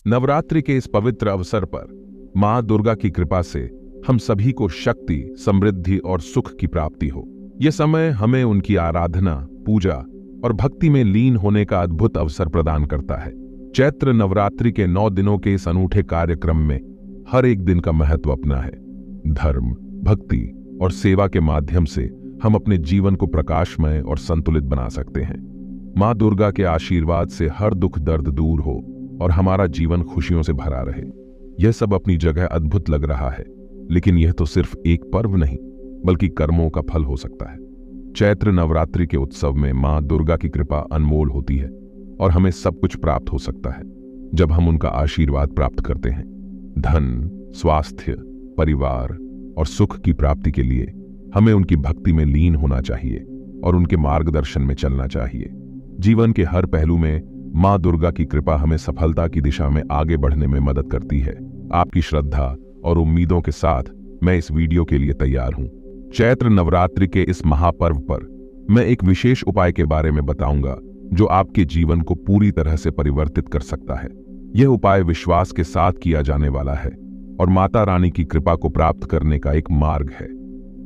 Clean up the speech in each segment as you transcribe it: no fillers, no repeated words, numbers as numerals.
नवरात्रि के इस पवित्र अवसर पर मां दुर्गा की कृपा से हम सभी को शक्ति, समृद्धि और सुख की प्राप्ति हो। यह समय हमें उनकी आराधना, पूजा और भक्ति में लीन होने का अद्भुत अवसर प्रदान करता है। चैत्र नवरात्रि के 9 दिनों के इस अनूठे कार्यक्रम में हर एक दिन का महत्व अपना है। धर्म, भक्ति और सेवा के माध्यम से हम अपने जीवन को प्रकाशमय और संतुलित बना सकते हैं। मां दुर्गा के आशीर्वाद से हर दुख दर्द दूर हो और हमारा जीवन खुशियों से भरा रहे। यह सब अपनी जगह अद्भुत लग रहा है, लेकिन यह तो सिर्फ एक पर्व नहीं बल्कि कर्मों का फल हो सकता है। चैत्र नवरात्रि के उत्सव में मां दुर्गा की कृपा अनमोल होती है और हमें सब कुछ प्राप्त हो सकता है जब हम उनका आशीर्वाद प्राप्त करते हैं। धन, स्वास्थ्य, परिवार और सुख की प्राप्ति के लिए हमें उनकी भक्ति में लीन होना चाहिए और उनके मार्गदर्शन में चलना चाहिए। जीवन के हर पहलू में मां दुर्गा की कृपा हमें सफलता की दिशा में आगे बढ़ने में मदद करती है। आपकी श्रद्धा और उम्मीदों के साथ मैं इस वीडियो के लिए तैयार हूं। चैत्र नवरात्रि के इस महापर्व पर मैं एक विशेष उपाय के बारे में बताऊंगा जो आपके जीवन को पूरी तरह से परिवर्तित कर सकता है। यह उपाय विश्वास के साथ किया जाने वाला है और माता रानी की कृपा को प्राप्त करने का एक मार्ग है।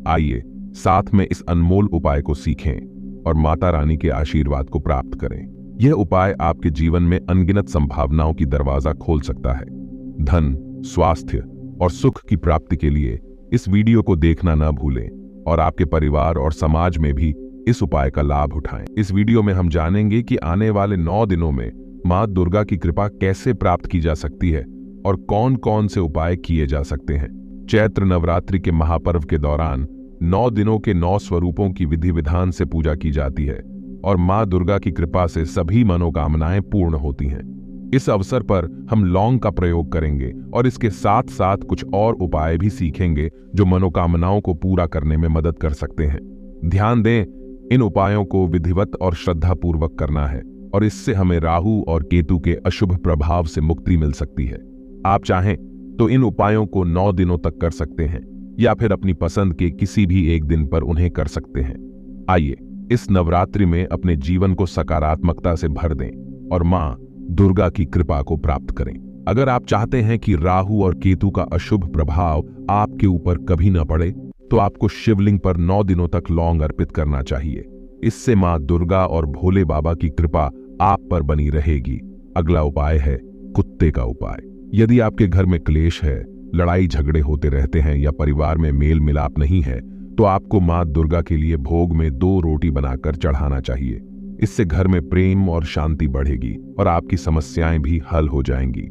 आइए साथ में इस अनमोल उपाय को सीखें और माता रानी के आशीर्वाद को प्राप्त करें। यह उपाय आपके जीवन में अनगिनत संभावनाओं की दरवाजा खोल सकता है। धन, स्वास्थ्य और सुख की प्राप्ति के लिए इस वीडियो को देखना न भूलें और आपके परिवार और समाज में भी इस उपाय का लाभ उठाएं। इस वीडियो में हम जानेंगे कि आने वाले 9 दिनों में मां दुर्गा की कृपा कैसे प्राप्त की जा सकती है और कौन कौन से उपाय किए जा सकते हैं। चैत्र नवरात्रि के महापर्व के दौरान 9 दिनों के 9 स्वरूपों की विधि विधान से पूजा की जाती है और मां दुर्गा की कृपा से सभी मनोकामनाएं पूर्ण होती हैं। इस अवसर पर हम लौंग का प्रयोग करेंगे और इसके साथ साथ कुछ और उपाय भी सीखेंगे जो मनोकामनाओं को पूरा करने में मदद कर सकते हैं। ध्यान दें, इन उपायों को विधिवत और श्रद्धापूर्वक करना है और इससे हमें राहु और केतु के अशुभ प्रभाव से मुक्ति मिल सकती है। आप चाहें तो इन उपायों को 9 दिनों तक कर सकते हैं या फिर अपनी पसंद के किसी भी एक दिन पर उन्हें कर सकते हैं। आइए इस नवरात्रि में अपने जीवन को सकारात्मकता से भर दें और मां दुर्गा की कृपा को प्राप्त करें। अगर आप चाहते हैं कि राहु और केतु का अशुभ प्रभाव आपके ऊपर कभी न पड़े तो आपको शिवलिंग पर 9 दिनों तक लौंग अर्पित करना चाहिए। इससे मां दुर्गा और भोले बाबा की कृपा आप पर बनी रहेगी। अगला उपाय है कुत्ते का उपाय। यदि आपके घर में क्लेश है, लड़ाई झगड़े होते रहते हैं या परिवार में मेल मिलाप नहीं है तो आपको मां दुर्गा के लिए भोग में 2 रोटी बनाकर चढ़ाना चाहिए। इससे घर में प्रेम और शांति बढ़ेगी और आपकी समस्याएं भी हल हो जाएंगी।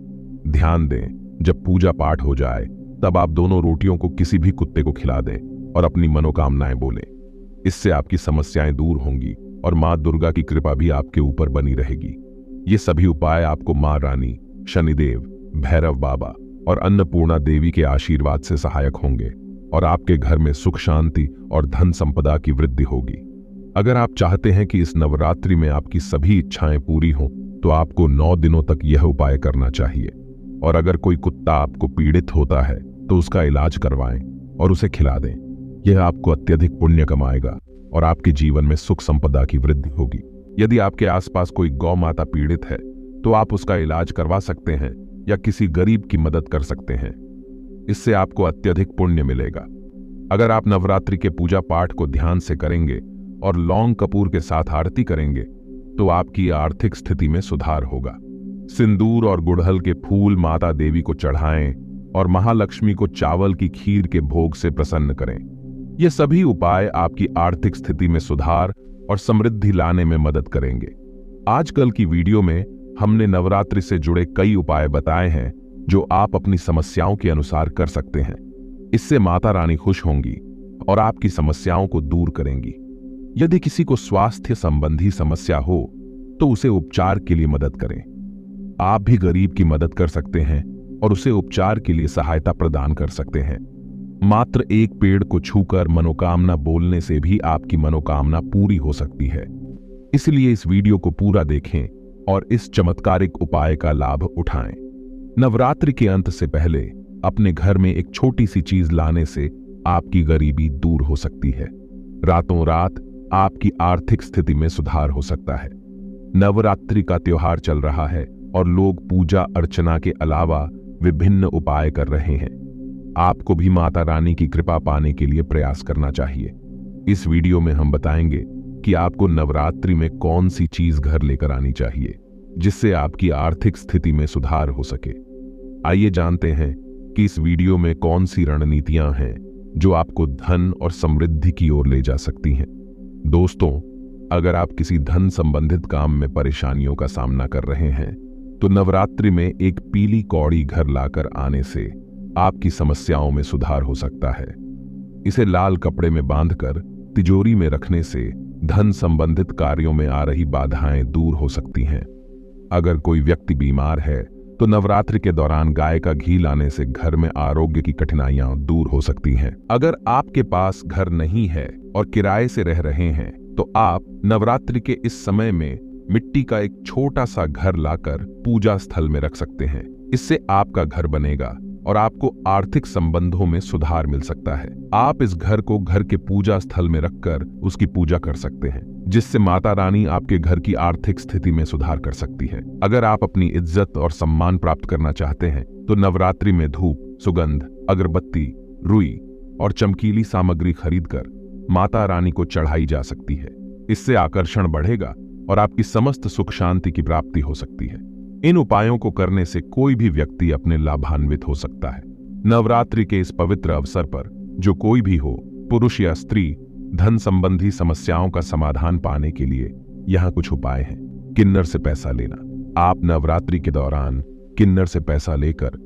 ध्यान दें, जब पूजा पाठ हो जाए तब आप दोनों रोटियों को किसी भी कुत्ते को खिला दें और अपनी मनोकामनाएं बोलें। इससे आपकी समस्याएं दूर होंगी और मां दुर्गा की कृपा भी आपके ऊपर बनी रहेगी। ये सभी उपाय आपको मां रानी, शनिदेव, भैरव बाबा और अन्नपूर्णा देवी के आशीर्वाद से सहायक होंगे और आपके घर में सुख, शांति और धन संपदा की वृद्धि होगी। अगर आप चाहते हैं कि इस नवरात्रि में आपकी सभी इच्छाएं पूरी हों तो आपको 9 दिनों तक यह उपाय करना चाहिए। और अगर कोई कुत्ता आपको पीड़ित होता है तो उसका इलाज करवाएं और उसे खिला दें। यह आपको अत्यधिक पुण्य कमाएगा और आपके जीवन में सुख संपदा की वृद्धि होगी। यदि आपके आसपास कोई गौ माता पीड़ित है तो आप उसका इलाज करवा सकते हैं या किसी गरीब की मदद कर सकते हैं। इससे आपको अत्यधिक पुण्य मिलेगा। अगर आप नवरात्रि के पूजा पाठ को ध्यान से करेंगे और लौंग कपूर के साथ आरती करेंगे तो आपकी आर्थिक स्थिति में सुधार होगा। सिंदूर और गुड़हल के फूल माता देवी को चढ़ाएं और महालक्ष्मी को चावल की खीर के भोग से प्रसन्न करें। ये सभी उपाय आपकी आर्थिक स्थिति में सुधार और समृद्धि लाने में मदद करेंगे। आजकल की वीडियो में हमने नवरात्रि से जुड़े कई उपाय बताए हैं जो आप अपनी समस्याओं के अनुसार कर सकते हैं। इससे माता रानी खुश होंगी और आपकी समस्याओं को दूर करेंगी। यदि किसी को स्वास्थ्य संबंधी समस्या हो तो उसे उपचार के लिए मदद करें। आप भी गरीब की मदद कर सकते हैं और उसे उपचार के लिए सहायता प्रदान कर सकते हैं। मात्र एक पेड़ को छूकर मनोकामना बोलने से भी आपकी मनोकामना पूरी हो सकती है। इसलिए इस वीडियो को पूरा देखें और इस चमत्कारिक उपाय का लाभ उठाएं। नवरात्रि के अंत से पहले अपने घर में एक छोटी सी चीज लाने से आपकी गरीबी दूर हो सकती है। रातों रात आपकी आर्थिक स्थिति में सुधार हो सकता है। नवरात्रि का त्योहार चल रहा है और लोग पूजा अर्चना के अलावा विभिन्न उपाय कर रहे हैं। आपको भी माता रानी की कृपा पाने के लिए प्रयास करना चाहिए। इस वीडियो में हम बताएंगे कि आपको नवरात्रि में कौन सी चीज घर लेकर आनी चाहिए जिससे आपकी आर्थिक स्थिति में सुधार हो सके। आइए जानते हैं कि इस वीडियो में कौन सी रणनीतियां हैं जो आपको धन और समृद्धि की ओर ले जा सकती हैं। दोस्तों, अगर आप किसी धन संबंधित काम में परेशानियों का सामना कर रहे हैं तो नवरात्रि में एक पीली कौड़ी घर लाकर आने से आपकी समस्याओं में सुधार हो सकता है। इसे लाल कपड़े में बांधकर तिजोरी में रखने से धन संबंधित कार्यों में आ रही बाधाएं दूर हो सकती हैं। अगर कोई व्यक्ति बीमार है तो नवरात्रि के दौरान गाय का घी लाने से घर में आरोग्य की कठिनाइयां दूर हो सकती हैं। अगर आपके पास घर नहीं है और किराए से रह रहे हैं तो आप नवरात्रि के इस समय में मिट्टी का एक छोटा सा घर लाकर पूजा स्थल में रख सकते हैं। इससे आपका घर बनेगा और आपको आर्थिक संबंधों में सुधार मिल सकता है। आप इस घर को घर के पूजा स्थल में रखकर उसकी पूजा कर सकते हैं, जिससे माता रानी आपके घर की आर्थिक स्थिति में सुधार कर सकती है। अगर आप अपनी इज्जत और सम्मान प्राप्त करना चाहते हैं तो नवरात्रि में धूप, सुगंध, अगरबत्ती, रुई और चमकीली सामग्री खरीदकर माता रानी को चढ़ाई जा सकती है। इससे आकर्षण बढ़ेगा और आपकी समस्त सुख शांति की प्राप्ति हो सकती है। इन उपायों को करने से कोई भी व्यक्ति अपने लाभान्वित हो सकता है। नवरात्रि के इस पवित्र अवसर पर जो कोई भी हो, पुरुष या स्त्री, धन संबंधी समस्याओं का समाधान पाने के लिए यहाँ कुछ उपाय हैं। किन्नर से पैसा लेना। आप नवरात्रि के दौरान किन्नर से पैसा लेकर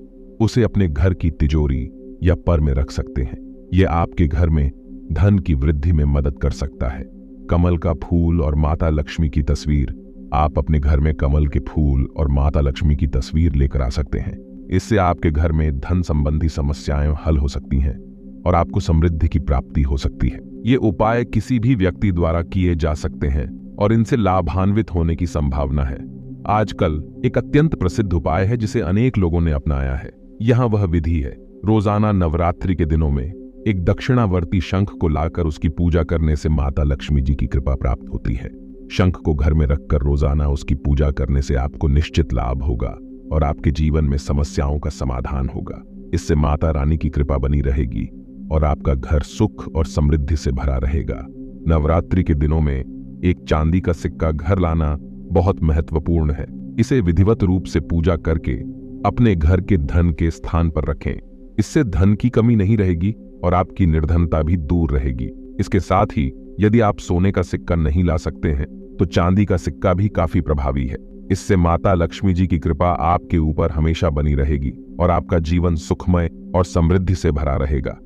उसे अपने घर की तिजोरी या पर में रख सकते हैं। यह आपके घर में धन की वृद्धि में मदद कर सकता है। कमल का फूल और माता लक्ष्मी की तस्वीर। आप अपने घर में कमल के फूल और माता लक्ष्मी की तस्वीर लेकर आ सकते हैं। इससे आपके घर में धन संबंधी समस्याएं हल हो सकती हैं और आपको समृद्धि की प्राप्ति हो सकती है। ये उपाय किसी भी व्यक्ति द्वारा किए जा सकते हैं और इनसे लाभान्वित होने की संभावना है। आजकल एक अत्यंत प्रसिद्ध उपाय है जिसे अनेक लोगों ने अपनाया है। यहाँ वह विधि है। रोजाना नवरात्रि के दिनों में एक दक्षिणावर्ती शंख को लाकर उसकी पूजा करने से माता लक्ष्मी जी की कृपा प्राप्त होती है। शंख को घर में रखकर रोजाना उसकी पूजा करने से आपको निश्चित लाभ होगा और आपके जीवन में समस्याओं का समाधान होगा। इससे माता रानी की कृपा बनी रहेगी और आपका घर सुख और समृद्धि से भरा रहेगा। नवरात्रि के दिनों में एक चांदी का सिक्का घर लाना बहुत महत्वपूर्ण है। इसे विधिवत रूप से पूजा करके अपने घर के धन के स्थान पर रखें। इससे धन की कमी नहीं रहेगी और आपकी निर्धनता भी दूर रहेगी। इसके साथ ही यदि आप सोने का सिक्का नहीं ला सकते हैं तो चांदी का सिक्का भी काफी प्रभावी है। इससे माता लक्ष्मी जी की कृपा आपके ऊपर हमेशा बनी रहेगी और आपका जीवन सुखमय और समृद्धि से भरा रहेगा।